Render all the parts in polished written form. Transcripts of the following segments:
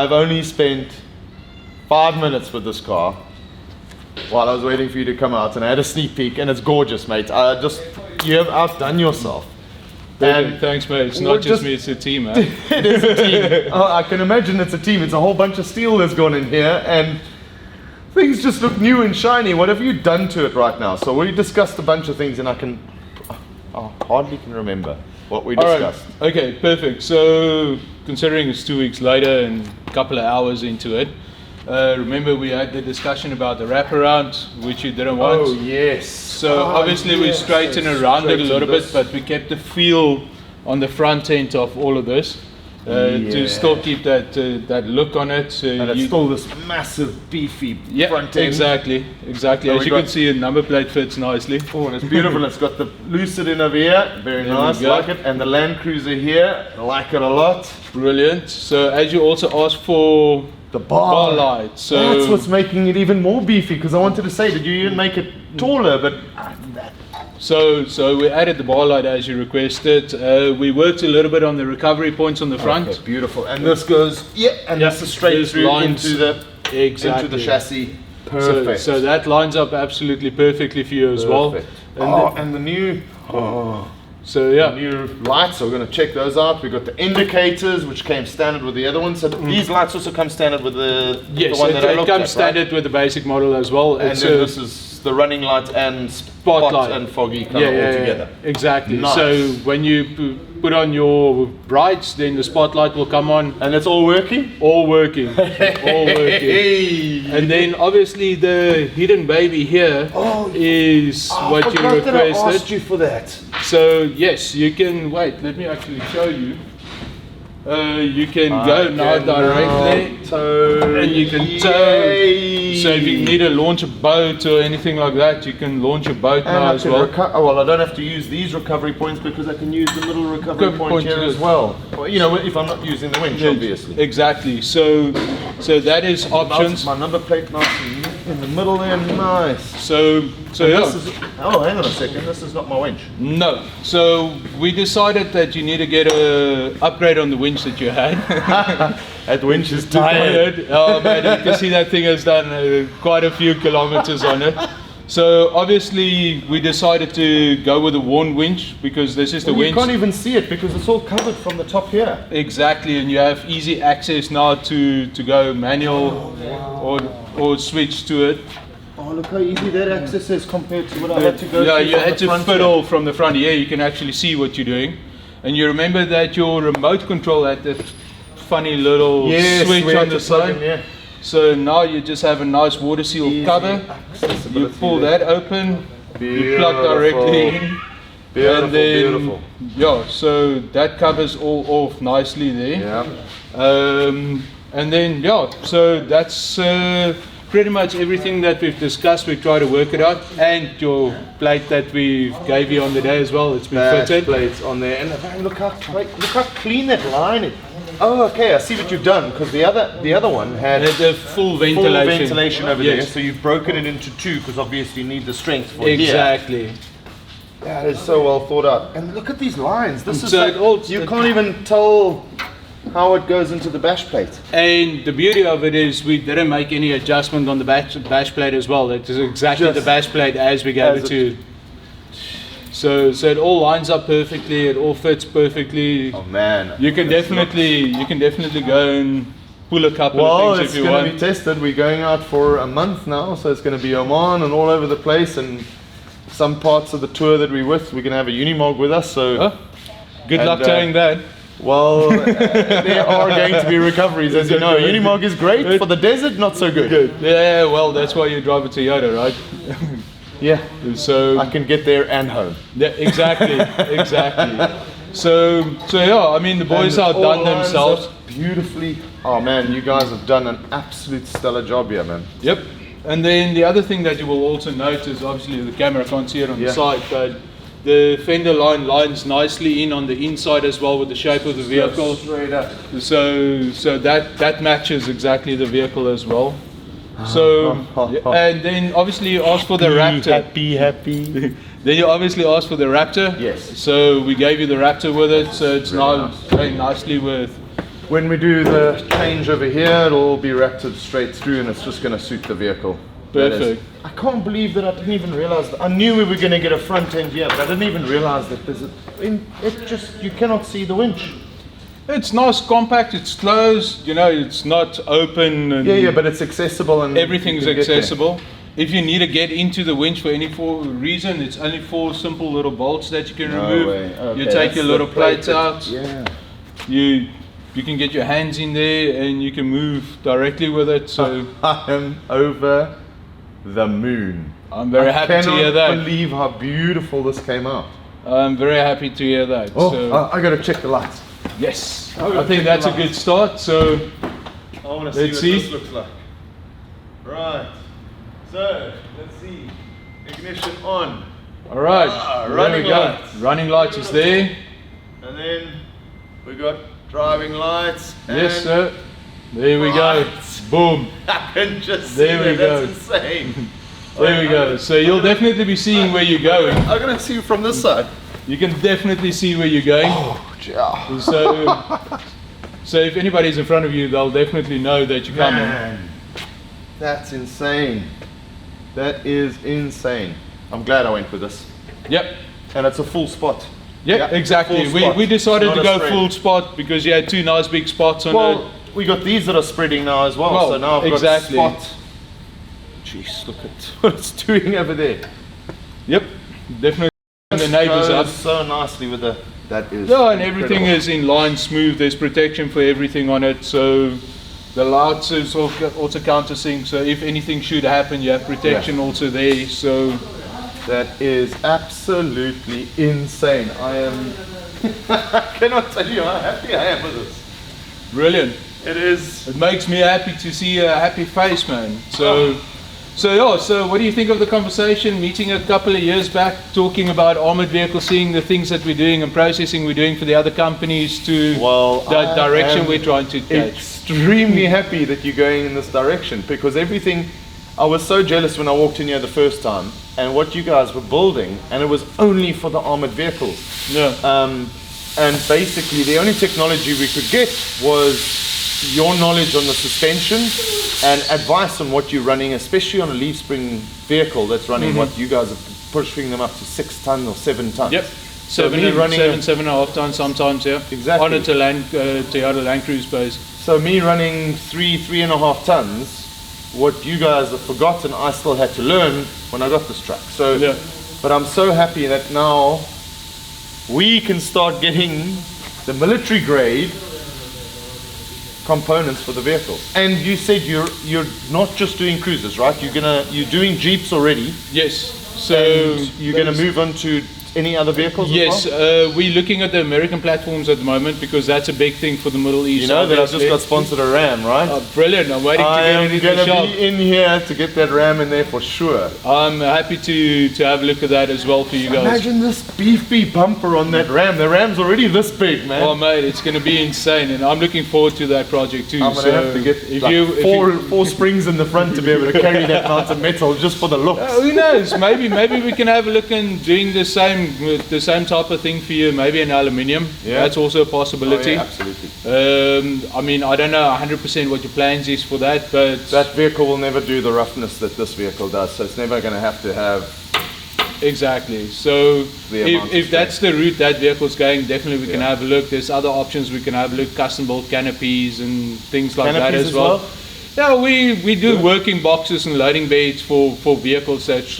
I've only spent 5 minutes with this car while I was waiting for you to come out, and I had a sneak peek, and it's gorgeous, mate. You have outdone yourself. And thanks, mate. It's not just me, it's a team, man. It is a team. Oh, I can imagine it's a team. It's a whole bunch of steel that's gone in here, and things just look new and shiny. What have you done to it right now? So we discussed a bunch of things, and I hardly can remember what we discussed. All right. Okay, perfect. So considering it's 2 weeks later and a couple of hours into it, remember we had the discussion about the wraparound, which you didn't want. Oh yes. So obviously we straightened around it a little bit, but we kept the feel on the front end of all of this to still keep that look on it. So and it's still this massive beefy front end. Exactly. As you can see, the number plate fits nicely. Oh, and it's beautiful. It's got the Lucid in over here, very nice, like it, and the Land Cruiser here, I like it a lot. Brilliant. So as you also asked for the bar light, so that's what's making it even more beefy, because I wanted to say, did you even make it taller? But so we added the bar light as you requested. We worked a little bit on the recovery points on the front. Okay, beautiful. And this goes this is straight through into the chassis. Perfect. So that lines up absolutely perfectly for you as well. And the new so yeah, the new lights, so we're going to check those out. We've got the indicators, which came standard with the other ones. So these lights also come standard with the one that I looked at, comes standard with the basic model as well. And then this is the running light and spotlight and foggy all together. Exactly. Nice. So when you put on your brights, then the spotlight will come on. And it's all working? All working. All working. And then obviously the hidden baby here is what you requested. I asked you for that. So yes, you can, wait, let me actually show you. You can go now directly, and you can tow. So if you need to launch a boat or anything like that, you can launch a boat now as well. Well, I don't have to use these recovery points because I can use the little recovery point here as well. Well, you know, if I'm not using the winch, obviously. Exactly. So that is options. My number plate nice in the middle there, nice. So yeah. Hang on a second. This is not my winch. No. So we decided that you need to get a upgrade on the winch that you had. That winch is tired. Oh man, you can see that thing has done quite a few kilometers on it. So obviously we decided to go with a worn winch because this is the winch. You can't even see it because it's all covered from the top here. Exactly, and you have easy access now to go manual or switch to it. Oh, look how easy that access is compared to what I had to go. Yeah, you had to fiddle from the front here. You can actually see what you're doing, and you remember that your remote control had that funny little switch on the side. So now you just have a nice water seal cover. You pull that open, you plug directly in, and then so that covers all off nicely there. And then so that's pretty much everything that we've discussed. We try to work it out, and your plate that we gave you on the day as well. It's been fitted. Plates on there, and look how clean that line is. Oh, okay. I see what you've done, because the other one had the full ventilation over there. So you've broken it into two, because obviously you need the strength for exactly. Here. That is so well thought out. And look at these lines. This is so you can't even tell how it goes into the bash plate. And the beauty of it is we didn't make any adjustment on the bash plate as well. It is exactly the bash plate as we gave it to. So it all lines up perfectly. It all fits perfectly. Oh man! You can definitely go and pull a couple of things if you want. Well, it's going to be tested. We're going out for a month now, so it's going to be Oman and all over the place. And some parts of the tour that we're with, we're going to have a Unimog with us. So good luck towing that. Well, there are going to be recoveries, as you know. Unimog is great for the desert, not so good. Yeah, well, that's why you drive a Toyota, right? Yeah, so I can get there and home. Yeah, exactly. So yeah, I mean the boys outdone themselves beautifully. Oh man, you guys have done an absolute stellar job here, man. Yep. And then the other thing that you will also note is obviously the camera can't see it on the side, but the fender line lines nicely in on the inside as well with the shape of the vehicle. Straight up. So that matches exactly the vehicle as well. So and then obviously you asked for the Raptor. Happy. Then you obviously asked for the Raptor. Yes. So we gave you the Raptor with it. So it's now going nicely with when we do the change over here, it'll all be ratted straight through, and it's just going to suit the vehicle. Perfect. I can't believe that I didn't even realize that. I knew we were going to get a front end here, but I didn't even realize that there's it just, you cannot see the winch. It's nice, compact, it's closed, you know, it's not open. And yeah, but it's accessible and everything's accessible. If you need to get into the winch for any reason, it's only 4 simple little bolts that you can remove. Okay, you take your little plates out. Yeah. You can get your hands in there and you can move directly with it. So I am over the moon. I'm very happy to hear that. I cannot believe how beautiful this came out. I'm very happy to hear that. Oh, so, I got to check the lights. yes, I think that's a good start. So I want to see let's what see. this looks like. Right. So let's see. Ignition on. all right, there running we go. lights. Running lights is there. And then we got driving lights. Yes, and sir. There we go. lights. Boom. I can just There see we that. go. That's insane. There we go. So you'll definitely be seeing where you're going. I'm gonna see you from this side. You can definitely see where you're going. Oh, yeah. So if anybody's in front of you, they'll definitely know that you're coming. Man, that's insane. That is insane. I'm glad I went with this. Yep. And it's a full spot. Yeah, exactly. full spot. We decided Not to a go spread. full spot because you had 2 nice big spots on Well, it. we got these that are spreading now as well. Well, So now I've exactly. got a spot. Jeez, look at what it's doing over there. Yep, definitely. The neighbors up. Goes so nicely with the. That is. Yeah, and everything incredible. is in line, smooth. There's protection for everything on it. So the lights is also countersink. So if anything should happen, you have protection also there. So That is absolutely insane. I am. I cannot tell you how happy I am with this. brilliant. It is. It makes me happy to see a happy face, man. So what do you think of the conversation? Meeting a couple of years back, talking about armored vehicles, seeing the things that we're doing and processing we're doing for the other companies to the direction we're trying to catch. Extremely happy that you're going in this direction, because everything. I was so jealous when I walked in here the first time, and what you guys were building, and it was only for the armored vehicles. Yeah. And basically, the only technology we could get was your knowledge on the suspension and advice on what you're running, especially on a leaf spring vehicle that's running what you guys are pushing them up to 6 tons or 7 tons. Yep. So me running 7.5 tons sometimes, yeah. Exactly. On a Toyota Land Cruise base. So me running 3.5 tons, what you guys have forgotten, I still had to learn when I got this truck. So, Yeah. but I'm so happy that now we can start getting the military grade components for the vehicles. And you said you're not just doing cruisers, right? You're doing Jeeps already. Yes. So And you're gonna move on to any other vehicles Yes, as well? we're looking at the American platforms at the moment because that's a big thing for the Middle East. You know that I just obviously. got sponsored a Ram, right? Oh, brilliant! I'm waiting to I get am it in the gonna shop. be in here to get that Ram in there for sure. I'm happy to have a look at that as well for you guys. Imagine this beefy bumper on that Ram. The Ram's already this big, man. Oh mate, it's going to be insane, and I'm looking forward to that project too. I'm gonna have to get four springs in the front to be able to carry that amount of metal just for the looks. Who knows? Maybe we can have a look and doing the same type of thing for you. Maybe in aluminium. Yeah. That's also a possibility. Oh, yeah, absolutely. I mean, I don't know 100% what your plans is for that, but That vehicle will never do the roughness that this vehicle does, so it's never going to have. exactly. So The amount of if that's the route that vehicle's going, definitely we can have a look. There's other options we can have a look, custom built canopies and things like that Canopies as well. Yeah, we do working boxes and loading beds for vehicles that's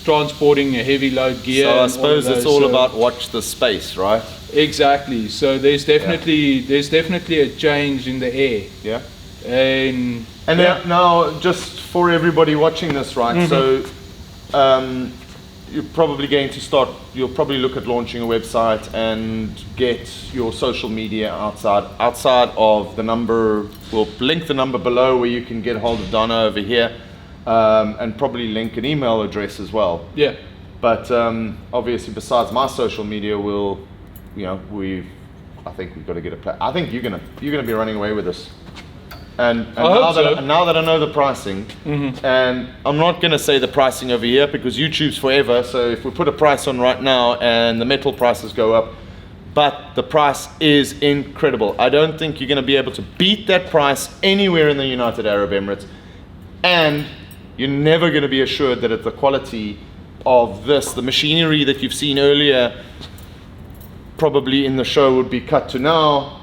transporting a heavy load gear. So I and suppose all of it's those, all so- about watch the space, right? Exactly. So there's definitely a change in the air. Yeah. And Now, just for everybody watching this, right? So, you're probably going to start. You'll probably look at launching a website and get your social media outside of the number. We'll link the number below where you can get hold of Donna over here, and probably link an email address as well. yeah. But obviously, besides my social media, I think we've got to get a plan. I think you're gonna be running away with this. And now that I know the pricing, and I'm not gonna say the pricing over here because YouTube's forever. So if we put a price on right now and the metal prices go up, but the price is incredible. I don't think you're going to be able to beat that price anywhere in the United Arab Emirates, and you're never going to be assured that it's the quality of this. The machinery that you've seen earlier probably in the show would be cut to now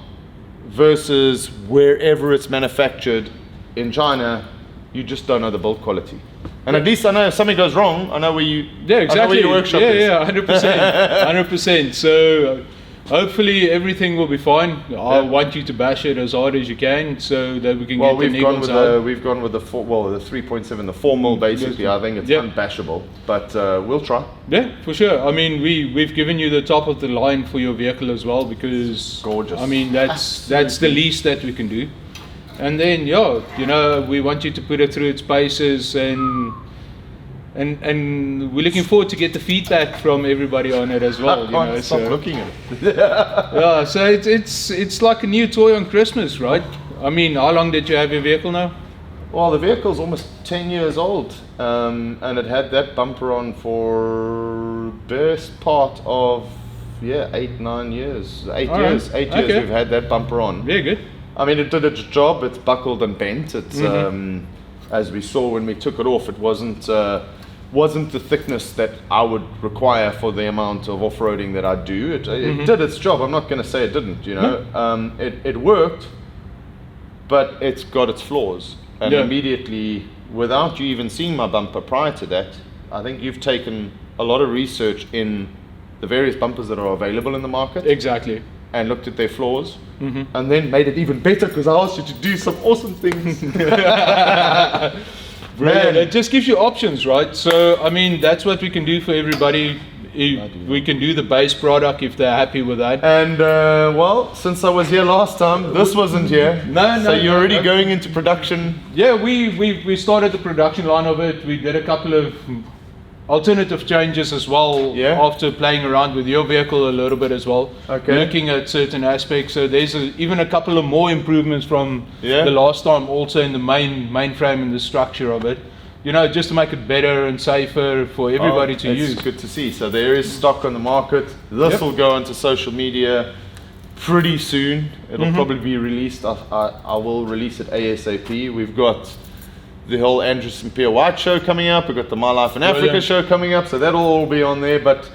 versus wherever it's manufactured in China. You just don't know the build quality. And at least I know if something goes wrong, I know where you, yeah, exactly. I know where your workshop is. Yeah, 100%. 100%. So hopefully everything will be fine. I want you to bash it as hard as you can so that we can get the niggles out. We've gone with the 3.7, the 4 mil basically. I think it's unbashable, but we'll try. Yeah, for sure. I mean, we've given you the top of the line for your vehicle as well because gorgeous. I mean, that's the least that we can do. And then, we want you to put it through its paces, and we're looking forward to get the feedback from everybody on it as well. I can't stop looking at it. Yeah, so it's like a new toy on Christmas, right? I mean, how long did you have your vehicle now? Well, the vehicle's almost 10 years old, and it had that bumper on for best part of 8-9 years. 8 years. 8 years we've had that bumper on. Very good. I mean, it did its job. It's buckled and bent. It's as we saw when we took it off, it wasn't the thickness that I would require for the amount of off-roading that I do. It did its job. I'm not going to say it didn't. It worked, but it's got its flaws. And immediately, without you even seeing my bumper prior to that, I think you've taken a lot of research in the various bumpers that are available in the market. Exactly. And looked at their flaws, and then made it even better because I asked you to do some awesome things. Brilliant. It just gives you options, right? So, I mean, that's what we can do for everybody. We can do the base product if they're happy with that. And, well, since I was here last time, this wasn't here. So you're already going into production? Yeah, we started the production line of it. We did a couple of alternative changes as well after playing around with your vehicle a little bit as well, looking at certain aspects. So there's even a couple of more improvements from the last time, also in the main frame and the structure of it, just to make it better and safer for everybody to use. It's good to see. So there is stock on the market. This will go onto social media pretty soon. It'll probably be released. I will release it ASAP. We've got the whole Andrew St. Pierre White show coming up. We've got the My Life in Africa show coming up, so that'll all be on there. But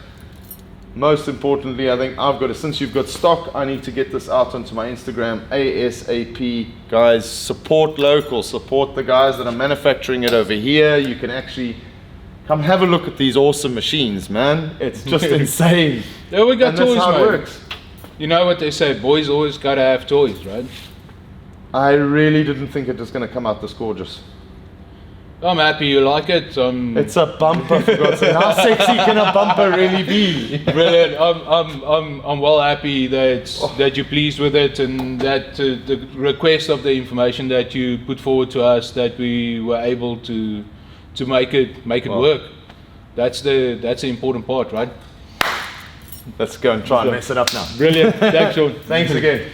most importantly, I think since you've got stock, I need to get this out onto my Instagram ASAP. Guys, support local, support the guys that are manufacturing it over here. You can actually come have a look at these awesome machines, man. It's just insane. Yeah, we got and toys, that's how mate. It works. You know what they say, boys always gotta have toys, right? I really didn't think it was going to come out this gorgeous. I'm happy you like it. It's a bumper, for God's sake. How sexy can a bumper really be? Brilliant. I'm well happy that you're pleased with it, and that the request of the information that you put forward to us, that we were able to make it work. That's the important part, right? Let's go and try and mess it up now. Brilliant. Thanks, Sean. Thanks again.